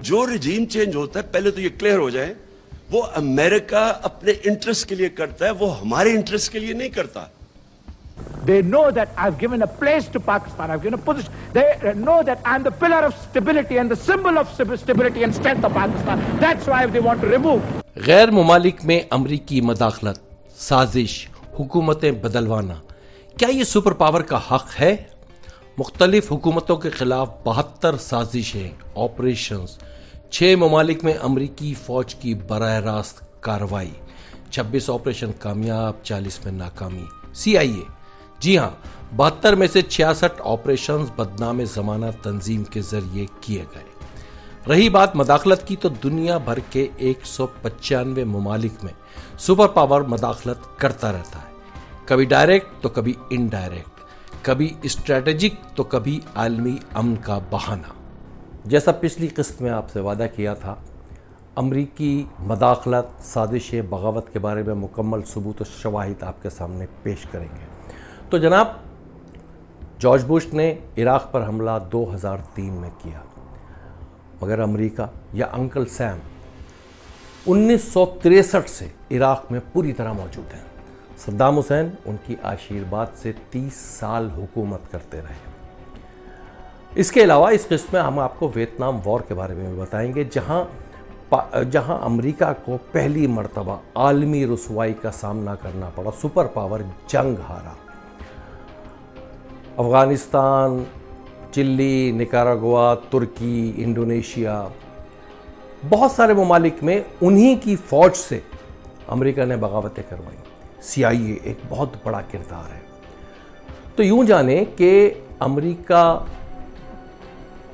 जो रजीम चेंज होता है पहले तो ये क्लियर हो जाए वो अमेरिका अपने इंटरेस्ट के लिए करता है, वो हमारे इंटरेस्ट के लिए नहीं करता. They know that I've given a place to Pakistan, I've given a position. They know that I'm the pillar of stability and the symbol of stability and strength of Pakistan. That's why they want to remove. गैर मुमालिक में अमरीकी मदाखलत, साजिश, हुकूमतें बदलवाना, क्या ये super power का हक है? मुख्तलिफ हुकूमतों के खिलाफ 72 साजिशें, ऑपरेशंस, 6 ममालिक में अमरीकी फौज की बराह रास्त कार्रवाई, 26 ऑपरेशन कामयाब, 40 में नाकामी. CIA, जी हां, 72 में से 66 ऑपरेशंस बदनाम ज़माना तंजीम के जरिए किए गए. रही बात मदाखलत की, तो दुनिया भर के 195 ममालिक में सुपर पावर मदाखलत करता रहता है. कभी डायरेक्ट तो कभी इनडायरेक्ट, कभी स्ट्रेटेजिक तो कभी आलमी अमन का बहाना. जैसा पिछली किस्त में आपसे वादा किया था, अमरीकी मदाखलत, साजिश बगावत के बारे में मुकम्मल सबूत और शवाहिद आपके सामने पेश करेंगे. तो जनाब, जॉर्ज बुश ने इराक़ पर हमला 2003 में किया, मगर अमेरिका या अंकल सैम 1963 से इराक़ में पूरी तरह मौजूद हैं. सद्दाम हुसैन उनकी आशीर्वाद से 30 साल हुकूमत करते रहे. इसके अलावा इस किस्त में हम आपको वियतनाम वॉर के बारे में भी बताएंगे, जहां अमेरिका को पहली मर्तबा आलमी रुसवाई का सामना करना पड़ा, सुपर पावर जंग हारा. अफगानिस्तान, चिली, निकारागुआ, तुर्की, इंडोनेशिया, बहुत सारे ममालिक में उन्हीं की फौज से अमेरिका ने बगावतें करवाई. CIA एक बहुत बड़ा किरदार है. तो यूं जाने कि अमेरिका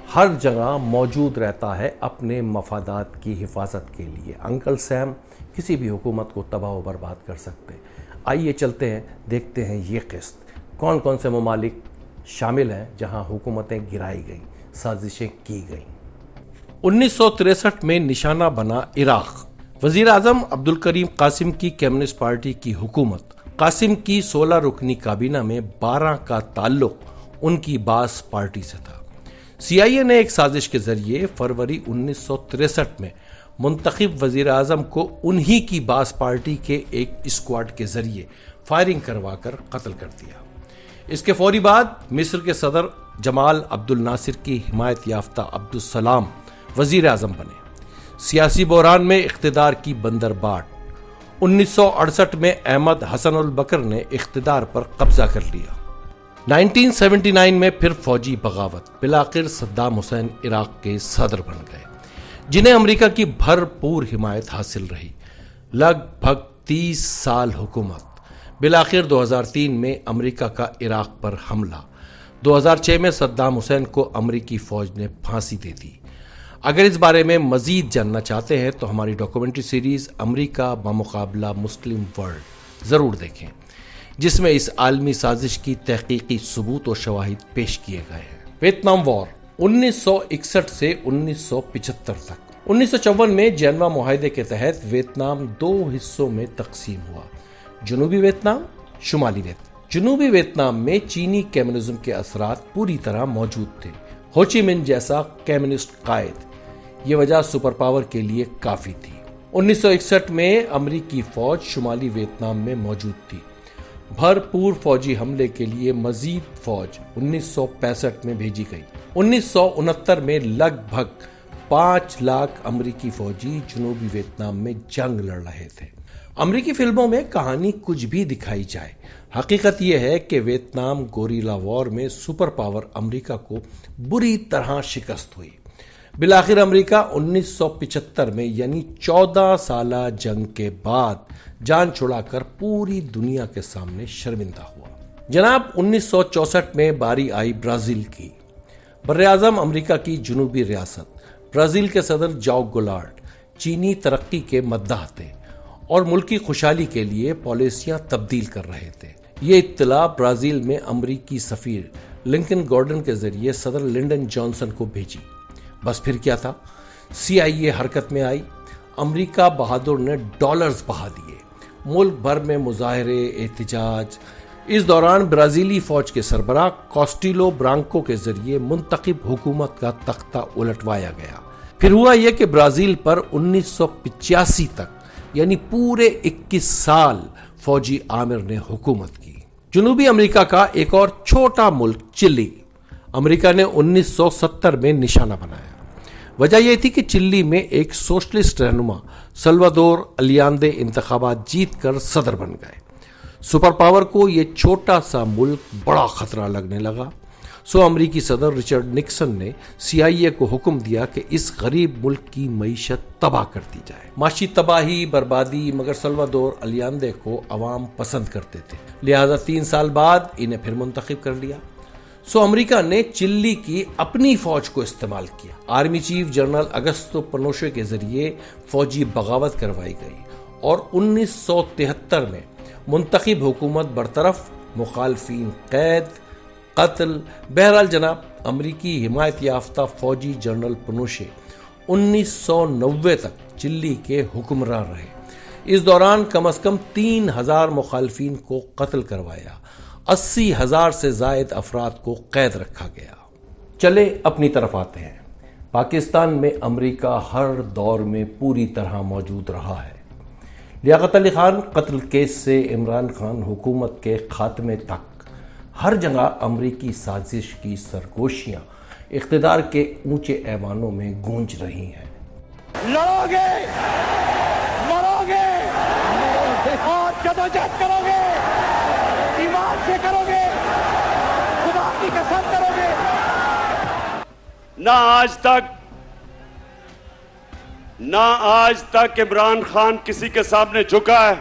हर जगह मौजूद रहता है अपने मफादात की हिफाजत के लिए. अंकल सैम किसी भी हुकूमत को तबाह व बर्बाद कर सकते. आइए चलते हैं, देखते हैं ये किस्त कौन कौन से ममालिक शामिल हैं जहां हुकूमतें गिराई गई, साजिशें की गई. 1963 में निशाना बना इराक़. वज़ीर आज़म अब्दुल करीम कासिम की कम्युनिस्ट पार्टी की हुकूमत. कासिम की 16 रुकनी काबीना में 12 का ताल्लुक उनकी बास पार्टी से था. CIA ने एक साजिश के जरिए फरवरी 1963 में मुंतखब वज़ीर आज़म को उन्हीं की बास पार्टी के एक स्क्वाड के जरिए फायरिंग करवाकर कत्ल कर दिया. इसके फौरी बाद मिस्र के सदर जमाल अब्दुल नासिर की हिमायत याफ्ता अब्दुल सलाम वज़ीर आज़म बने. सियासी बहरान में इख्तिदार की बंदरबाट. 1968 में अहमद हसन उल बकर ने इख्तिदार पर कब्जा कर लिया. 1979 में फिर फौजी बगावत. बिलाखिर सद्दाम हुसैन इराक़ के सदर बन गए, जिन्हें अमेरिका की भरपूर हिमायत हासिल रही. लगभग 30 साल हुकूमत. बिलाखिर 2003 में अमेरिका का इराक़ पर हमला. 2006 में सद्दाम हुसैन को अमेरिकी फौज ने फांसी दे दी. अगर इस बारे में मजीद जानना चाहते हैं तो हमारी डॉक्यूमेंट्री सीरीज अमेरिका बमुकाबला मुस्लिम वर्ल्ड ज़रूर देखें, जिसमें इस आलमी साजिश की तहकीकी सबूत और शवाहिद पेश किए गए हैं. वियतनाम वॉर 1961 से 1975 तक. 1954 में जेनवा मुआहदे के तहत वियतनाम 2 हिस्सों में तकसीम हुआ, जनूबी वियतनाम, शुमाली वियतनाम. जनूबी वियतनाम में चीनी कम्युनिज्म के असरात पूरी तरह मौजूद थे. हो ची मिन्ह जैसा कम्युनिस्ट कायद, ये वजह सुपर पावर के लिए काफी थी. 1961 में अमेरिकी फौज शुमाली वियतनाम में मौजूद थी. भरपूर फौजी हमले के लिए मजीद फौज 1965 में भेजी गई. 1969 में लगभग 5 लाख अमेरिकी फौजी जनूबी वियतनाम में जंग लड़ रहे थे. अमेरिकी फिल्मों में कहानी कुछ भी दिखाई जाए, हकीकत यह है कि वियतनाम गोरिल्ला वॉर में सुपर पावर अमेरिका को बुरी तरह शिकस्त हुई. बिलाखिर अमेरिका 1975 में यानी 14 साला जंग के बाद जान छुड़ाकर पूरी दुनिया के सामने शर्मिंदा हुआ. जनाब, 1964 में बारी आई ब्राजील की. बर्र-ए-आज़म अमेरिका की जनूबी रियासत. ब्राजील के सदर जॉक गोलार्ड चीनी तरक्की के मद्दाह थे और मुल्क की खुशहाली के लिए पॉलिसियां तब्दील कर रहे थे. ये इत्तला ब्राजील में अमेरिकी सफीर लिंकन गॉर्डन के जरिए सदर लिंडन जॉनसन को भेजी. बस फिर क्या था, CIA हरकत में आई. अमेरिका बहादुर ने डॉलर्स बहा दिए. मुल्क भर में मुजाहरे, एहतजाज. इस दौरान ब्राजीली फौज के सरबराह कॉस्टिलो ब्रांको के जरिए मुंतखब हुकूमत का तख्ता उलटवाया गया. پھر ہوا یہ کہ برازیل پر 1985 تک یعنی پورے 21 سال فوجی عامر نے حکومت کی۔ جنوبی امریکہ کا ایک اور چھوٹا ملک چلی امریکہ نے 1970 میں نشانہ بنایا۔ وجہ یہ تھی کہ چلی میں ایک سوشلسٹ رہنما سلوادور الیاندے انتخابات جیت کر صدر بن گئے۔ سپر پاور کو یہ چھوٹا سا ملک بڑا خطرہ لگنے لگا، سو امریکی صدر رچرڈ نکسن نے CIA کو حکم دیا کہ اس غریب ملک کی معیشت تباہ کر دی جائے۔ معاشی تباہی بربادی، مگر سلوادور الیاندے کو عوام پسند کرتے تھے، لہذا 3 سال بعد انہیں پھر منتخب کر لیا۔ سو امریکہ نے چلی کی اپنی فوج کو استعمال کیا۔ آرمی چیف جنرل اگستو پنوشے کے ذریعے فوجی بغاوت کروائی گئی اور 1973 میں منتخب حکومت برطرف، مخالفین قید، قتل۔ بہرحال جناب، امریکی حمایت یافتہ فوجی جنرل پنوشے 1990 تک چلی کے حکمران رہے۔ اس دوران کم از کم 3000 مخالفین کو قتل کروایا، 80,000 سے زائد افراد کو قید رکھا گیا۔ چلے اپنی طرف آتے ہیں۔ پاکستان میں امریکہ ہر دور میں پوری طرح موجود رہا ہے۔ لیاقت علی خان قتل کیس سے عمران خان حکومت کے خاتمے تک ہر جگہ امریکی سازش کی سرگوشیاں اقتدار کے اونچے ایوانوں میں گونج رہی ہیں۔ لڑو گے، مرو گے اور جدوجہد کرو گے، ایمان سے کرو گے، خدا کی قسم کرو گے۔ نہ آج تک عمران خان کسی کے سامنے جھکا ہے،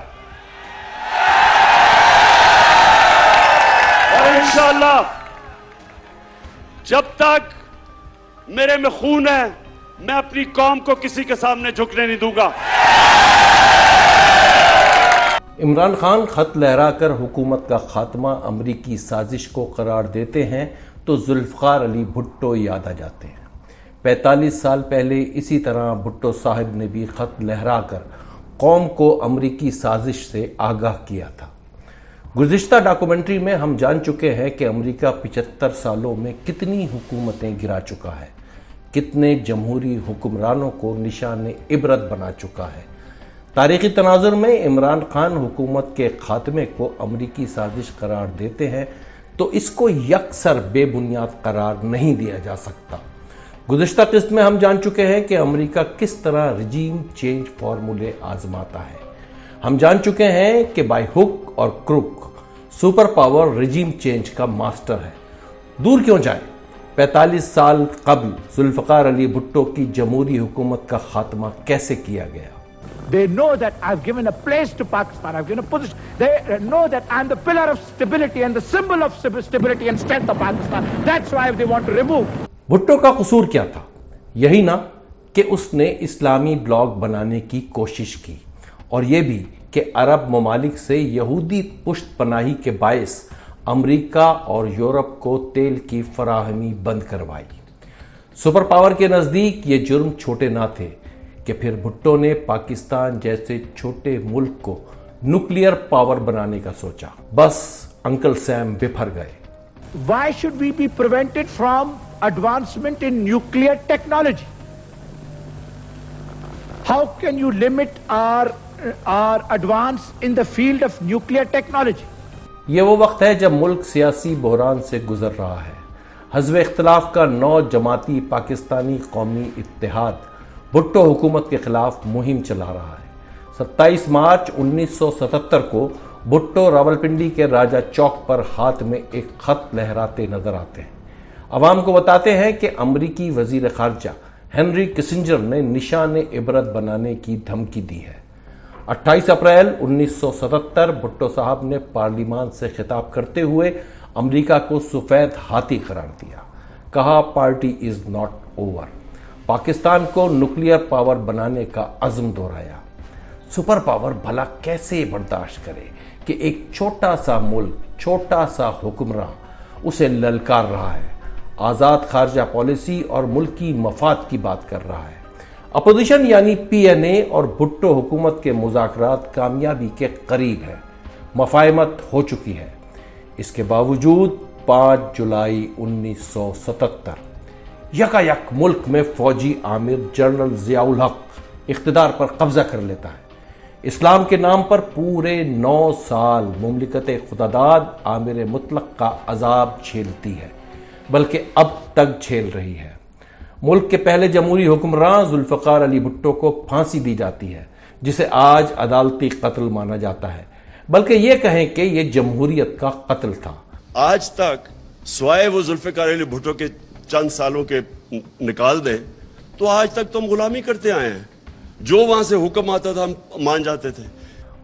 اور انشاءاللہ جب تک میرے میں خون ہے میں اپنی قوم کو کسی کے سامنے جھکنے نہیں دوں گا۔ عمران خان خط لہرا کر حکومت کا خاتمہ امریکی سازش کو قرار دیتے ہیں تو ذوالفقار علی بھٹو یاد آ جاتے ہیں۔ 45 سال پہلے اسی طرح بھٹو صاحب نے بھی خط لہرا کر قوم کو امریکی سازش سے آگاہ کیا تھا۔ گزشتہ ڈاکومنٹری میں ہم جان چکے ہیں کہ امریکہ 75 سالوں میں کتنی حکومتیں گرا چکا ہے، کتنے جمہوری حکمرانوں کو نشان عبرت بنا چکا ہے۔ تاریخی تناظر میں عمران خان حکومت کے خاتمے کو امریکی سازش قرار دیتے ہیں تو اس کو یکسر بے بنیاد قرار نہیں دیا جا سکتا۔ گزشتہ قسط میں ہم جان چکے ہیں کہ امریکہ کس طرح رجیم چینج فارمولے آزماتا ہے۔ ہم جان چکے ہیں کہ بائی ہک اور کروک سپر پاور رجیم چینج کا ماسٹر ہے۔ دور کیوں جائیں، 45 سال قبل ذوالفقار علی بھٹو کی جمہوری حکومت کا خاتمہ کیسے کیا گیا؟ They know that I've given a place to Pakistan, I've given a position. They know that I'm the pillar of stability and the symbol of stability and strength of Pakistan. That's why they want to remove. Bhutto کا قصور کیا تھا؟ یہی نا کہ اس نے اسلامی block بنانے کی کوشش کی، اور یہ بھی کہ عرب ممالک سے یہودی پشت پناہی کے باعث امریکہ اور یورپ کو تیل کی فراہمی بند کروائی۔ سپر پاور کے نزدیک یہ جرم چھوٹے نہ تھے کہ پھر بھٹو نے پاکستان جیسے چھوٹے ملک کو نیوکلیئر پاور بنانے کا سوچا۔ بس انکل سیم بفر گئے۔ Why should we be prevented from advancement in nuclear technology? How can you limit our advance in the field of nuclear technology? یہ وہ وقت ہے جب ملک سیاسی بحران سے گزر رہا ہے۔ حزب اختلاف کا 9 جماعتی پاکستانی قومی اتحاد بھٹو حکومت کے خلاف مہم چلا رہا ہے۔ 27 مارچ 1977 کو بھٹو راولپنڈی کے راجہ چوک پر ہاتھ میں ایک خط لہراتے نظر آتے ہیں۔ عوام کو بتاتے ہیں کہ امریکی وزیر خارجہ ہنری کسنجر نے نشان عبرت بنانے کی دھمکی دی ہے۔ 28 اپریل 1977 بھٹو صاحب نے پارلیمان سے خطاب کرتے ہوئے امریکہ کو سفید ہاتھی قرار دیا، کہا party is not over, Pakistan کو نیوکلیئر پاور بنانے کا عزم دہرایا۔ سپر پاور بھلا کیسے برداشت کرے کہ ایک چھوٹا سا ملک، چھوٹا سا حکمراں اسے للکار رہا ہے، آزاد خارجہ پالیسی اور ملکی مفاد کی بات کر رہا ہے۔ اپوزیشن یعنی PNA اور بھٹو حکومت کے مذاکرات کامیابی کے قریب ہے، مفاہمت ہو چکی ہے۔ اس کے باوجود 5 جولائی 1977 यकायक मुल्क में फौजी आमिर जनरल ज़ियाउल हक इख्तिदार पर कब्जा कर लेता है। इस्लाम के नाम पर पूरे 9 साल मुमलिकत खुदादाद आमिर मुतलक का अजाब झेलती है, बल्कि अब तक झेल रही है। मुल्क के पहले जमहूरी हुक्मरान जुल्फ़िकार अली भुट्टो को फांसी दी जाती है, जिसे आज अदालती कत्ल माना जाता है, बल्कि ये कहें कि ये जमहूरियत का कत्ल था। आज तक स्वाय वो जुल्फ़िकार अली भुट्टो के चंद सालों के निकाल दें तो आज तक तो हम गुलामी करते आए हैं। जो वहां से हुक्म आता था हम मान जाते थे।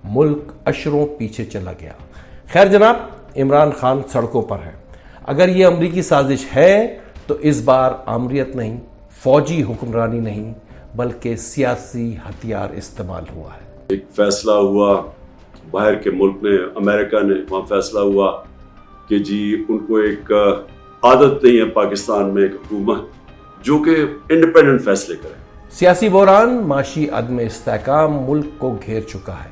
मुल्क अशरों पीछे चला गया। खैर जनाब, इमरान खान सड़कों पर है। अगर ये अमरीकी साजिश है तो इस बार आमरीत नहीं, फौजी हुक्मरानी नहीं, बल्कि सियासी हथियार इस्तेमाल हुआ है। एक फैसला हुआ बाहर के मुल्क ने, अमेरिका ने, वहाँ फैसला हुआ कि जी उनको एक आदत नहीं है पाकिस्तान में एक हुकूमत जो कि इंडिपेंडेंट फैसले करे। सियासी बहरान, माशी अदम इस्तेहकाम मुल्क को घेर चुका है।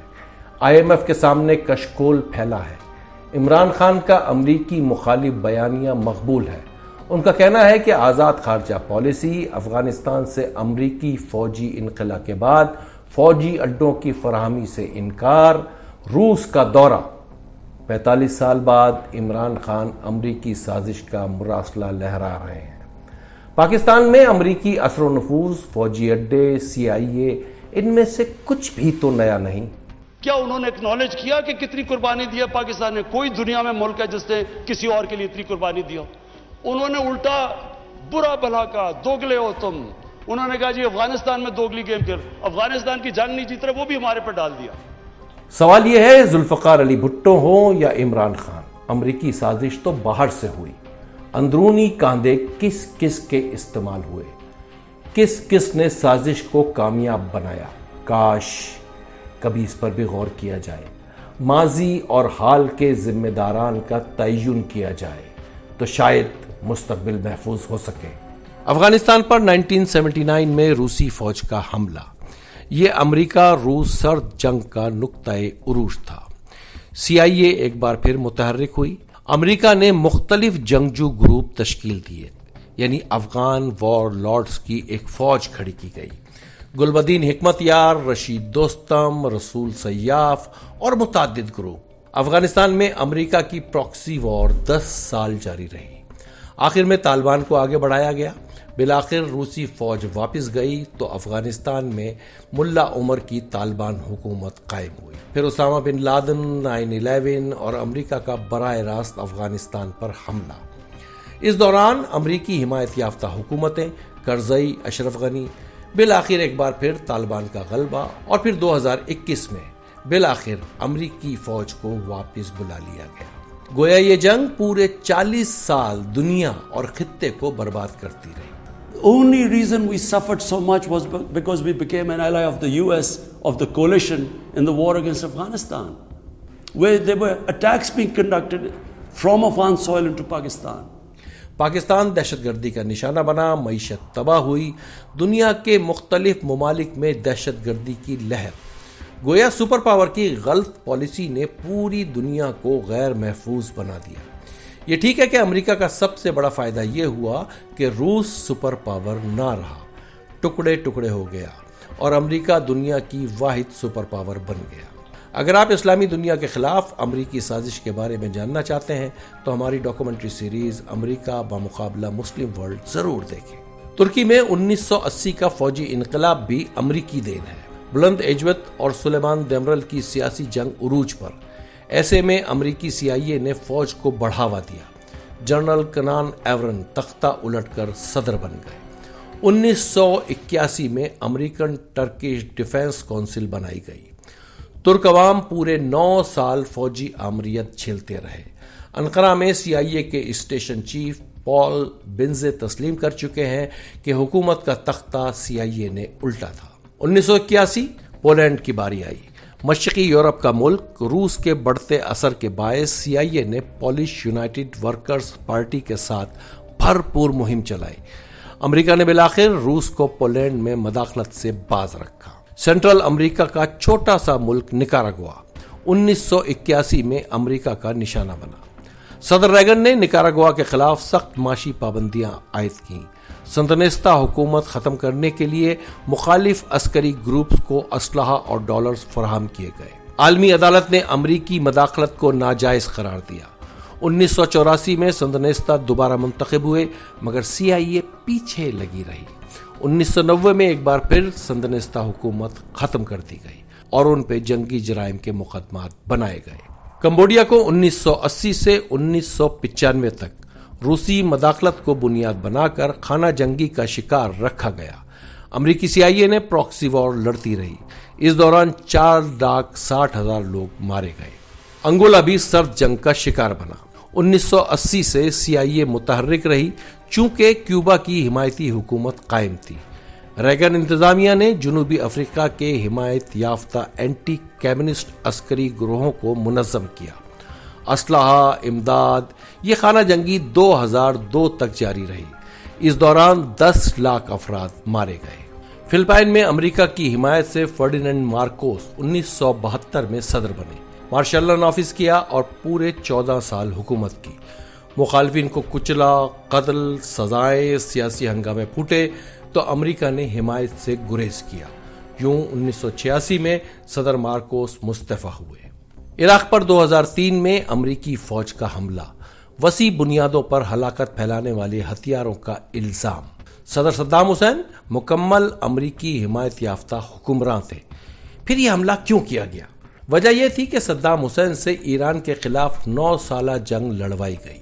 IMF के सामने कशकोल फैला है। इमरान खान का अमरीकी मुखालिफ बयानिया मकबूल है। उनका कहना है कि आज़ाद खारजा पॉलिसी, अफगानिस्तान से अमरीकी फौजी इनकला के बाद फौजी अड्डों की फराहमी से इनकार, रूस का दौरा। 45 साल बाद इमरान खान अमरीकी साजिश का मुरासला लहरा रहे हैं। पाकिस्तान में अमरीकी असर नफूज, फौजी अड्डे, CIA, इनमें से कुछ भी तो नया नहीं। क्या उन्होंने एक्नॉलेज किया कि कितनी कुर्बानी दी है पाकिस्तान ने? कोई दुनिया में मुल्क है जिसने किसी और के लिए इतनी कुर्बानी दी हो? उन्होंने उल्टा बुरा भला कहा, दोगले हो तुम। उन्होंने कहा जी अफगानिस्तान में दोगली गेम खेल, अफगानिस्तान की जंग नहीं जीत रहे, वो भी हमारे पर डाल दिया। सवाल यह है, जुल्फ़िकार अली भुट्टो हो या इमरान खान, अमरीकी साजिश तो बाहर से हुई। अंदरूनी कांधे किस किस के इस्तेमाल हुए, किस किस ने साजिश को कामयाब बनाया? काश कभी इस पर भी गौर किया जाए, माजी और हाल के जिम्मेदारान का तयन किया जाए, तो शायद मुस्तकबिल महफूज हो सके। अफगानिस्तान पर 1979 में रूसी फौज का हमला, ये अमेरिका रूस सर्द जंग का नुक्ताए उरूज था। CIA एक बार फिर मुतहर्रिक हुई। अमेरिका ने मुख्तलिफ जंगजू ग्रुप तश्कील दिए, यानी अफगान वॉर लॉर्ड्स की एक फौज खड़ी की गई। गुलबदीन हिकमत यार, रशीद दोस्तम, रसूल सयाफ और मुतादिद ग्रुप। अफगानिस्तान में अमेरिका की प्रॉक्सी वॉर 10 साल जारी रही। आखिर में तालिबान को आगे बढ़ाया गया। बिलाखिर रूसी फौज वापस गई तो अफगानिस्तान में मुल्ला उमर की तालिबान हुकूमत कायम हुई। फिर उसामा बिन लादेन, 9/11 और अमेरिका का बराह रास्त अफगानिस्तान पर हमला। इस दौरान अमेरिकी हिमायत याफ्ता हुकूमतें, करजई, अशरफ गनी, बिलाखिर एक बार फिर तालिबान का गलबा और फिर 2021 में बिलाखिर अमेरिकी फौज को वापस बुला लिया गया। गोया ये जंग पूरे 40 साल दुनिया और खित्ते को बर्बाद करती रही। The only reason we suffered so much was because we became an ally of the US, of the coalition in the war against Afghanistan, where there were attacks being conducted from Afghan soil into Pakistan. Pakistan दहशतगर्दी का निशाना बना, मईशत तबाह हुई, दुनिया के मुख्तलिफ ममालिक में दहशतगर्दी की लहर। गोया सुपर पावर की गलत पॉलिसी ने पूरी दुनिया को गैर महफूज बना दिया। ये ठीक है कि अमेरिका का सबसे बड़ा फायदा ये हुआ कि रूस सुपर पावर ना रहा, टुकड़े टुकड़े हो गया और अमेरिका दुनिया की वाहिद सुपर पावर बन गया। अगर आप इस्लामी दुनिया के खिलाफ अमेरिकी साजिश के बारे में जानना चाहते हैं तो हमारी डॉक्यूमेंट्री सीरीज अमेरिका बामुकाबला मुस्लिम वर्ल्ड जरूर देखें। तुर्की में 1980 का फौजी इनकलाब भी अमेरिकी देन है। बुलंद एजवत और सुलेमान देमरल की सियासी जंग उरूज पर। ऐसे में अमेरिकी CIA ने फौज को बढ़ावा दिया। जनरल कनान एवरन तख्ता उलटकर सदर बन गए। 1981 में अमेरिकन टर्किश डिफेंस काउंसिल बनाई गई। तुर्क अवाम पूरे 9 साल फौजी आमरीत झेलते रहे। अंकारा में CIA के स्टेशन चीफ पॉल बिंजे तस्लीम कर चुके हैं कि हुकूमत का तख्ता CIA ने उल्टा था। 1981 पोलैंड की बारी आई। मशरकी यूरोप का मुल्क रूस के बढ़ते असर के बायस CIA ने पोलिश यूनाइटेड वर्कर्स पार्टी के साथ भरपूर मुहिम चलाई। अमेरिका ने बिलाखिर रूस को पोलैंड में मदाखलत से बाज रखा। सेंट्रल अमेरिका का छोटा सा मुल्क निकारागुआ 1981 में अमेरिका का निशाना बना। सदर रेगन ने निकारागुआ के खिलाफ सख्त माशी पाबंदियां आयद की। संदनेस्ता हुकूमत ख़त्म करने के लिए मुखालिफ अस्करी ग्रुप्स को असलहा और डॉलर्स फराहम किए गए। आलमी अदालत ने अमरीकी मदाखलत को नाजायज़ करार दिया। 1984 में संदनेस्ता दोबारा मुंतखब हुए, मगर CIA पीछे लगी रही। 1990 में एक बार फिर संदनेस्ता हुकूमत ख़त्म कर दी गई और उन पे जंगी जराइम के मुकदमात बनाए गए। कंबोडिया को 1980 से 1995 तक रूसी मदाखलत को बुनियाद बनाकर खाना जंगी का शिकार रखा गया। अमरीकी CIA ने प्रॉक्सी वॉर लड़ती रही। इस दौरान 4,60,000 लोग मारे गए। अंगोला भी सर्द जंग का शिकार बना। 1980 से CIA मुतहर्रिक रही, चूंकि क्यूबा की हिमायती हुकूमत कायम थी। रैगन इंतजामिया ने जनूबी अफ्रीका के हिमायत याफ्ता एंटी कम्युनिस्ट अस्करी ग्रोहों को मुनज़्ज़म किया। असलहा, इमदाद, ये खाना जंगी 2002 तक जारी रही। इस दौरान 10 लाख अफराद मारे गए। फिलिपाइन में अमेरिका की हिमायत से फर्डिनेंड मार्कोस 1972 में सदर बने। मार्शल लॉ नाफिज किया और पूरे 14 साल हुकूमत की। मुखालिफिन को कुचला, कत्ल, सजाएं, सियासी हंगामे फूटे तो अमेरिका ने हिमायत से गुरेज किया। यूं 1986 में सदर मार्कोस मुस्तफा हुए। इराक पर 2003 में अमेरिकी फौज का हमला, वसी बुनियादों पर हलाकत फैलाने वाले हथियारों का इल्जाम। सदर सद्दाम हुसैन मुकम्मल अमेरिकी हिमायत याफ्ता हुक्मरान थे। फिर यह हमला क्यों किया गया? वजह यह थी कि सद्दाम हुसैन से ईरान के खिलाफ 9 साला जंग लड़वाई गई।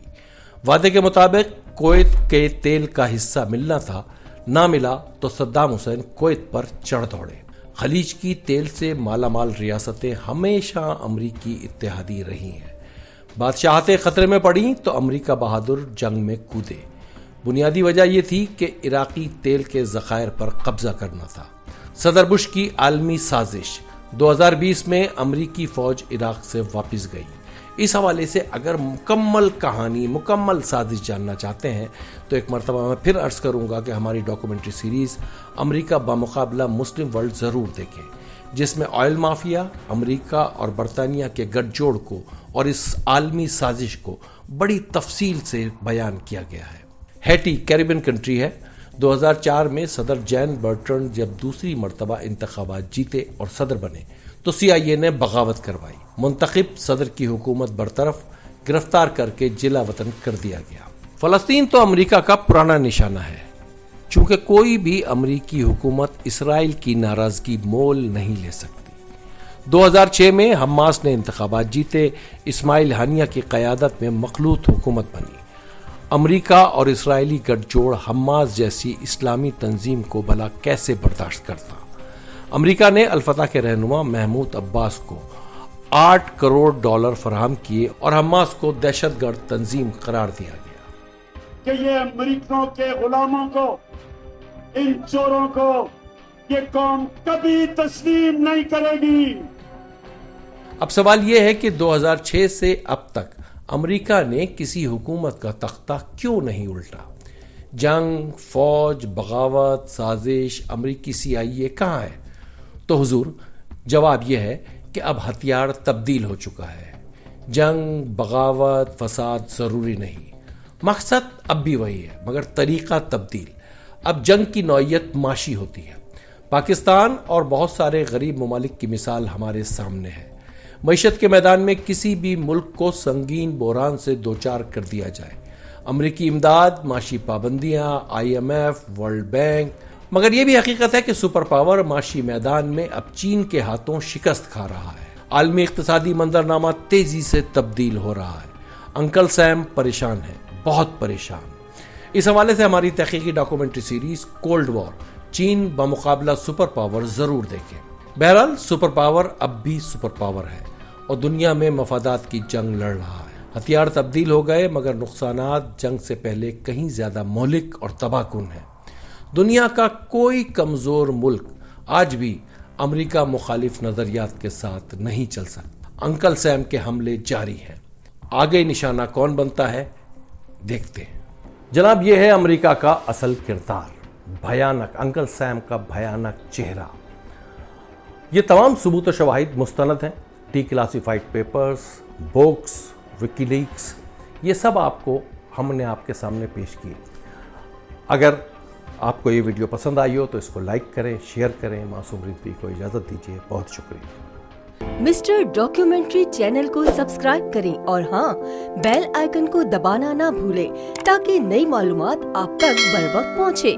वादे के मुताबिक कुवैत के तेल का हिस्सा मिलना था, ना मिला तो सद्दाम हुसैन कुवैत पर चढ़ दौड़े। खलीज की तेल से मालामाल रियासतें हमेशा अमरीकी इत्तेहादी रही हैं। बादशाहतें खतरे में पड़ी तो अमरीका बहादुर जंग में कूदे। बुनियादी वजह यह थी कि इराकी तेल के ज़खायर पर कब्जा करना था। सदर बुश की आलमी साजिश, 2020 में अमरीकी फौज इराक से वापस गई। इस हवाले से अगर मुकम्मल कहानी, मुकम्मल साजिश जानना चाहते हैं तो एक मरतबा मैं फिर अर्ज करूंगा कि हमारी डॉक्यूमेंट्री सीरीज़ अमरीका बामुकाबला मुस्लिम वर्ल्ड ज़रूर देखें, जिसमें ऑयल माफिया, अमरीका और बरतानिया के गठजोड़ को और इस आलमी साजिश को बड़ी तफसील से बयान किया गया है। हैटी कैरिबियन कंट्री है। 2004 में सदर जैन बर्ट्रैंड जब दूसरी मरतबा इंतखाबात जीते और सदर बने तो CIA ने बगावत करवाई। मुंतखब सदर की हुकूमत बरतरफ, गिरफ्तार करके जिला वतन कर दिया गया। फलस्तीन तो अमेरिका का पुराना निशाना है, चूंकि कोई भी अमेरिकी हुकूमत इसराइल की नाराजगी मोल नहीं ले सकती। 2006 में हमास ने इंतखाबात जीते, इस्माइल हानिया की क़यादत में मखलूत हुकूमत बनी। अमेरिका और इसराइली गठजोड़ हमास जैसी इस्लामी तंजीम को भला कैसे बर्दाश्त करता। अमेरिका ने अल-फतह के रहनुमा महमूद अब्बास को $8 करोड़ फराहम किए और हमास को दहशतगर्द तंजीम करार दिया गया। कि ये अमेरिकियों के गुलामों को, इन चोरों को ये कौम कभी तस्लीम नहीं करेगी। अब सवाल यह है कि 2006 से अब तक अमेरिका ने किसी हुकूमत का तख्ता क्यों नहीं उल्टा? जंग, फौज, बगावत, साजिश, अमेरिकी CIA कहाँ है? तो हुजूर, जवाब यह है कि अब हथियार तब्दील हो चुका है। जंग, बगावत, फसाद ज़रूरी नहीं, मकसद अब भी वही है, मगर तरीक़ा तब्दील। अब जंग की नौइयत माशी होती है। पाकिस्तान और बहुत सारे गरीब ममालिक की मिसाल हमारे सामने है। मईशत के मैदान में किसी भी मुल्क को संगीन बहरान से दोचार कर दिया जाए, अमरीकी इमदाद, माशी पाबंदियां, IMF, वर्ल्ड बैंक, मगर यह भी हकीकत है कि सुपर पावर माशी मैदान में अब चीन के हाथों शिकस्त खा रहा है। आलमी इक्तिसादी मंजरनामा तेजी से तब्दील हो रहा है। अंकल सैम परेशान है, बहुत परेशान। इस हवाले से हमारी तहकीकी डॉक्यूमेंट्री सीरीज कोल्ड वॉर, चीन बमुकाबला सुपर पावर जरूर देखें। बहरहाल सुपर पावर अब भी सुपर पावर है और दुनिया में मफादात की जंग लड़ रहा है। हथियार तब्दील हो गए, मगर नुकसानात जंग से पहले कहीं ज्यादा मौलिक और तबाहकुन है। दुनिया का कोई कमजोर मुल्क आज भी अमेरिका मुखालिफ नजरियात के साथ नहीं चल सकता। अंकल सैम के हमले जारी हैं। आगे निशाना कौन बनता है, देखते हैं। जनाब, यह है अमेरिका का असल किरदार, भयानक अंकल सैम का भयानक चेहरा। ये तमाम सबूत और शवाहिद मुस्तनद हैं। डिक्लासिफाइड पेपर्स, बुक्स, विकीलीक्स, ये सब आपको हमने आपके सामने पेश किए। अगर آپ کو یہ ویڈیو پسند آئی ہو تو اس کو لائک کریں، شیئر کریں۔ معصوم رضوی کو اجازت دیجیے، بہت شکریہ۔ مسٹر ڈاکیومنٹری چینل کو سبسکرائب کریں اور ہاں بیل آئیکن کو دبانا نہ بھولیں تاکہ نئی معلومات آپ تک بر وقت پہنچے۔